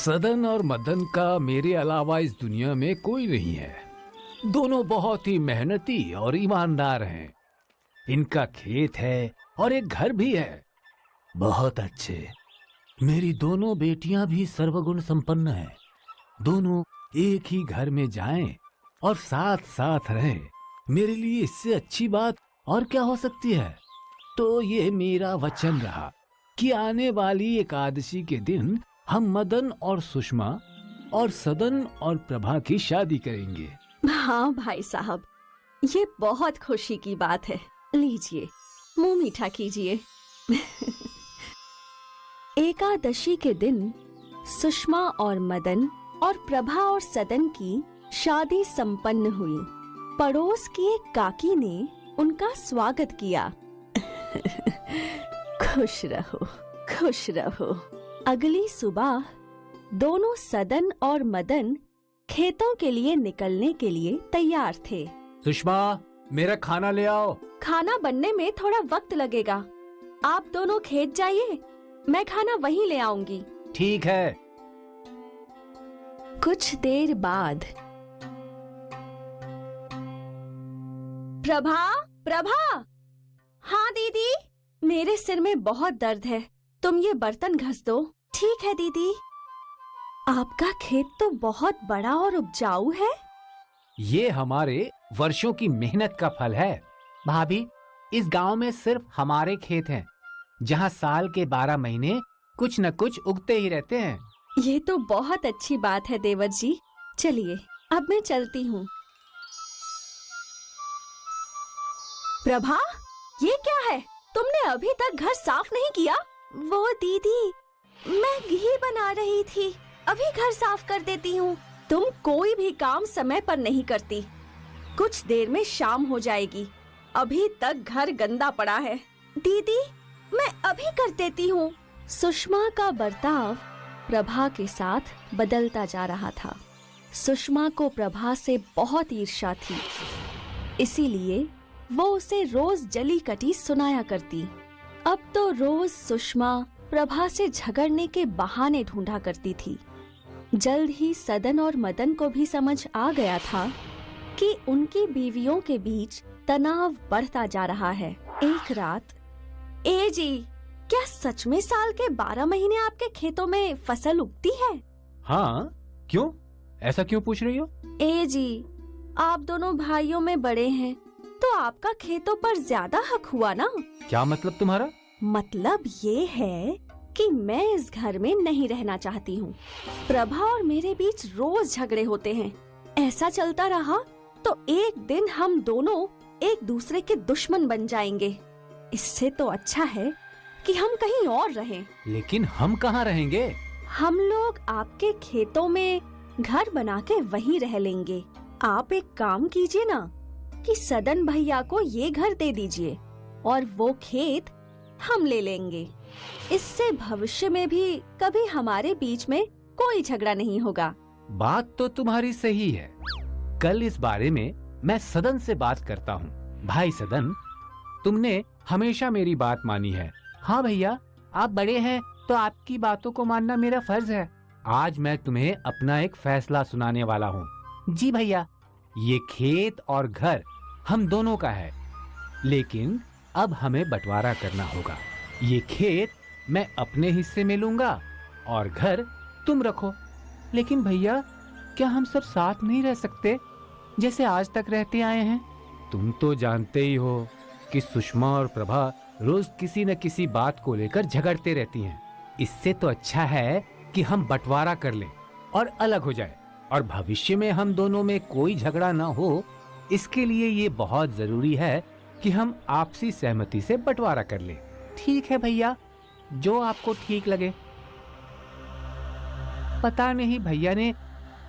सदन और मदन का मेरे अलावा इस दुनिया में कोई नहीं है। दोनों बहुत ही मेहनती और ईमानदार हैं। इनका खेत है और एक घर भी है। बहुत अच्छे। मेरी दोनों बेटियां भी सर्वगुण संपन्न हैं। दोनों एक ही घर में जाएं और साथ साथ रहें। मेरे लिए इससे अच्छी बात और क्या हो सकती है। तो ये मेरा वचन रहा कि आने वाली एकादशी के दिन हम मदन और सुषमा और सदन और प्रभा की शादी करेंगे। हाँ भाई साहब, ये बहुत खुशी की बात है। लीजिए, मुंह मीठा कीजिए। एकादशी के दिन सुषमा और मदन और प्रभा और सदन की शादी संपन्न हुई। पड़ोस की एक काकी ने उनका स्वागत किया। खुश रहो, खुश रहो। अगली सुबह दोनों सदन और मदन खेतों के लिए निकलने के लिए तैयार थे। सुषमा, मेरा खाना ले आओ। खाना बनने में थोड़ा वक्त लगेगा। आप दोनों खेत जाइए, मैं खाना वहीं ले आऊंगी। ठीक है। कुछ देर बाद प्रभा, प्रभा। हाँ दीदी, मेरे सिर में बहुत दर्द है, तुम ये बर्तन घस दो। ठीक है दीदी। आपका खेत तो बहुत बड़ा और उपजाऊ है। ये हमारे वर्षों की मेहनत का फल है। भाभी, इस गांव में सिर्फ हमारे खेत हैं, जहां साल के 12 महीने कुछ न कुछ उगते ही रहते हैं। ये तो बहुत अच्छी बात है देवर जी। चलिए, अब मैं चलती हूँ। प्रभा, ये क्या है? तुमने अभी तक घर साफ नहीं किया? वो दीदी, मैं घी बना रही थी, अभी घर साफ कर देती हूँ। तुम कोई भी काम समय पर नहीं करती। कुछ देर में शाम हो जाएगी, अभी तक घर गंदा पड़ा है। दीदी, मैं अभी कर देती हूँ। सुषमा का बर्ताव प्रभा के साथ बदलता जा रहा था। सुषमा को प्रभा से बहुत ईर्ष्या थी, इसीलिए वो उसे रोज जली कटी सुनाया करती। अब तो रोज सुषमा प्रभा से झगड़ने के बहाने ढूंढा करती थी। जल्द ही सदन और मदन को भी समझ आ गया था कि उनकी बीवियों के बीच तनाव बढ़ता जा रहा है। एक रात, ए जी, क्या सच में साल के 12 महीने आपके खेतों में फसल उगती है? हाँ, क्यों? ऐसा क्यों पूछ रही हो? ए जी, आप दोनों भाइयों में बड़े हैं, तो आपका खेतों पर ज्यादा हक हुआ ना? क्या मतलब तुम्हारा? मतलब ये है कि मैं इस घर में नहीं रहना चाहती हूँ। प्रभा और मेरे बीच रोज झगड़े होते हैं। ऐसा चलता रहा तो एक दिन हम दोनों एक दूसरे के दुश्मन बन जाएंगे। इससे तो अच्छा है कि हम कहीं और रहें। लेकिन हम कहाँ रहेंगे? हम लोग आपके खेतों में घर बना के वहीं रह लेंगे। आप एक काम कीजिए ना कि सदन भैया को ये घर दे दीजिए और वो खेत हम ले लेंगे। इससे भविष्य में भी कभी हमारे बीच में कोई झगड़ा नहीं होगा। बात तो तुम्हारी सही है। कल इस बारे में मैं सदन से बात करता हूँ। भाई सदन, तुमने हमेशा मेरी बात मानी है। हाँ भैया, आप बड़े हैं तो आपकी बातों को मानना मेरा फर्ज है। आज मैं तुम्हें अपना एक फैसला सुनाने वाला हूँ। जी भैया। ये खेत और घर हम दोनों का है, लेकिन अब हमें बंटवारा करना होगा। ये खेत मैं अपने हिस्से में लूंगा और घर तुम रखो। लेकिन भैया, क्या हम सब साथ नहीं रह सकते जैसे आज तक रहते आए हैं? तुम तो जानते ही हो कि सुषमा और प्रभा रोज किसी न किसी बात को लेकर झगड़ते रहती हैं। इससे तो अच्छा है कि हम बंटवारा कर लें और अलग हो जाए, और भविष्य में हम दोनों में कोई झगड़ा ना हो। इसके लिए ये बहुत जरूरी है कि हम आपसी सहमति से बंटवारा कर लें। ठीक है भैया, जो आपको ठीक लगे। पता नहीं भैया ने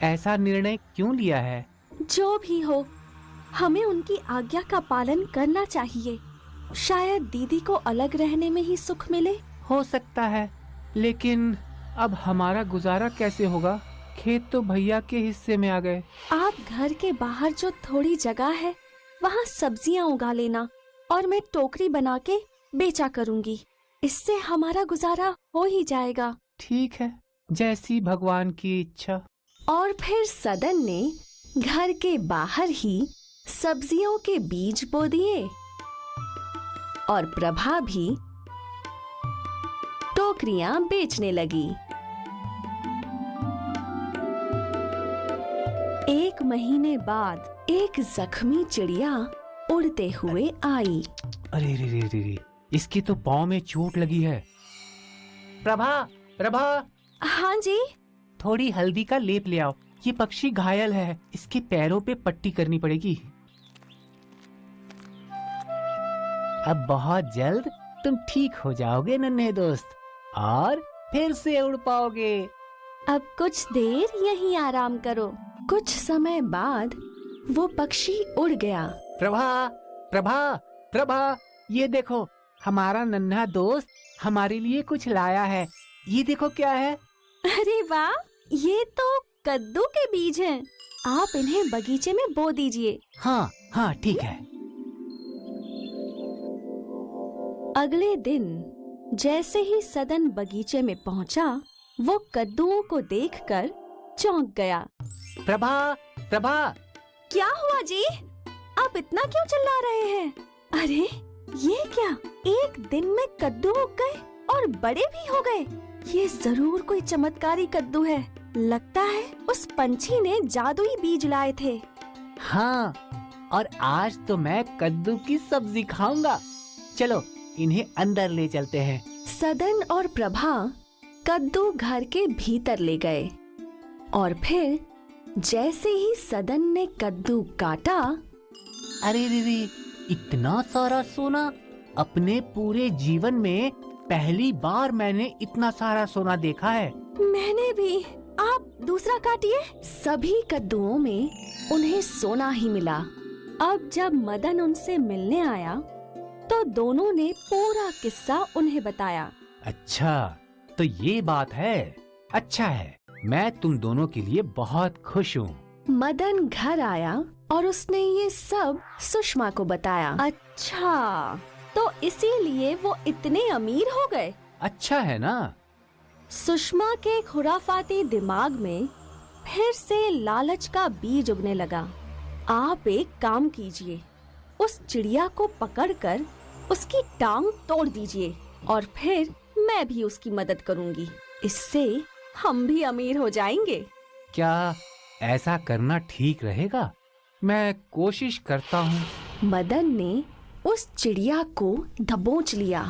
ऐसा निर्णय क्यों लिया है। जो भी हो, हमें उनकी आज्ञा का पालन करना चाहिए। शायद दीदी को अलग रहने में ही सुख मिले। हो सकता है, लेकिन अब हमारा गुजारा कैसे होगा? खेत तो भैया के हिस्से में आ गए। आप घर के बाहर जो थोड़ी जगह है वहाँ सब्जियाँ उगा लेना और मैं टोकरी बना के बेचा करूँगी। इससे हमारा गुजारा हो ही जाएगा। ठीक है, जैसी भगवान की इच्छा। और फिर सदन ने घर के बाहर ही सब्जियों के बीज बो दिए और प्रभा भी टोकरियां बेचने लगी। 1 महीने बाद एक जख्मी चिड़िया उड़ते हुए आई। अरे रे रे रे रे, इसके तो पाँव में चोट लगी है। प्रभा, प्रभा, हाँ जी। थोड़ी हल्दी का लेप ले आओ। ये पक्षी घायल है, इसके पैरों पे पट्टी करनी पड़ेगी। अब बहुत जल्द तुम ठीक हो जाओगे नन्हे दोस्त, और फिर से उड़ पाओगे। अब कुछ देर यहीं आराम करो। कुछ समय बाद वो पक्षी उड़ गया। प्रभा, प्रभा, प्रभा, ये देखो, हमारा नन्हा दोस्त हमारे लिए कुछ लाया है। ये देखो क्या है। अरे वाह, ये तो कद्दू के बीज हैं। आप इन्हें बगीचे में बो दीजिए। हाँ हाँ, ठीक है। अगले दिन जैसे ही सदन बगीचे में पहुंचा, वो कद्दुओं को देखकर चौंक गया। प्रभा, प्रभा, क्या हुआ जी? आप इतना क्यों चिल्ला रहे हैं? अरे ये क्या, एक दिन में कद्दू उग गए और बड़े भी हो गए। ये जरूर कोई चमत्कारी कद्दू है। लगता है उस पंछी ने जादुई बीज लाए थे। हाँ, और आज तो मैं कद्दू की सब्जी खाऊंगा। चलो इन्हें अंदर ले चलते हैं। सदन और प्रभा कद्दू घर के भीतर ले गए और फिर जैसे ही सदन ने कद्दू काटा, अरे रे रे, इतना सारा सोना! अपने पूरे जीवन में पहली बार मैंने इतना सारा सोना देखा है। मैंने भी। आप दूसरा काटिए। सभी कद्दुओं में उन्हें सोना ही मिला। अब जब मदन उनसे मिलने आया तो दोनों ने पूरा किस्सा उन्हें बताया। अच्छा, तो ये बात है। अच्छा है, मैं तुम दोनों के लिए बहुत खुश हूँ। मदन घर आया और उसने ये सब सुषमा को बताया। अच्छा, तो इसीलिए वो इतने अमीर हो गए। अच्छा है ना। सुषमा के खुराफाती दिमाग में फिर से लालच का बीज उगने लगा। आप एक काम कीजिए, उस चिड़िया को पकड़कर उसकी टांग तोड़ दीजिए और फिर मैं भी उसकी मदद करूंगी। इससे हम भी अमीर हो जाएंगे। क्या ऐसा करना ठीक रहेगा? मैं कोशिश करता हूँ। मदन ने उस चिड़िया को दबोच लिया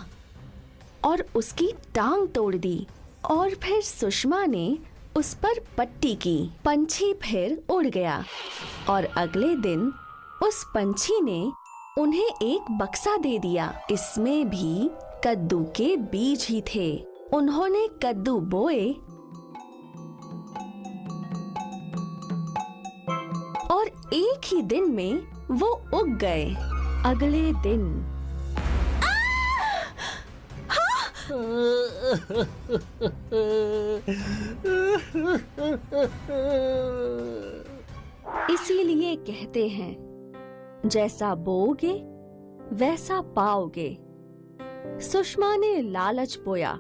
और उसकी टांग तोड़ दी और फिर सुषमा ने उस पर पट्टी की। पंछी फिर उड़ गया और अगले दिन उस पंछी ने उन्हें एक बक्सा दे दिया। इसमें भी कद्दू के बीज ही थे। उन्होंने कद्दू बोए और एक ही दिन में वो उग गए। अगले दिन इसीलिए कहते हैं, जैसा बोओगे वैसा पाओगे। सुषमा ने लालच बोया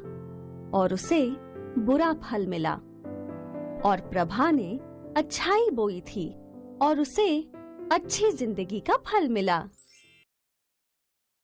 और उसे बुरा फल मिला, और प्रभा ने अच्छाई बोई थी और उसे अच्छी जिंदगी का फल मिला।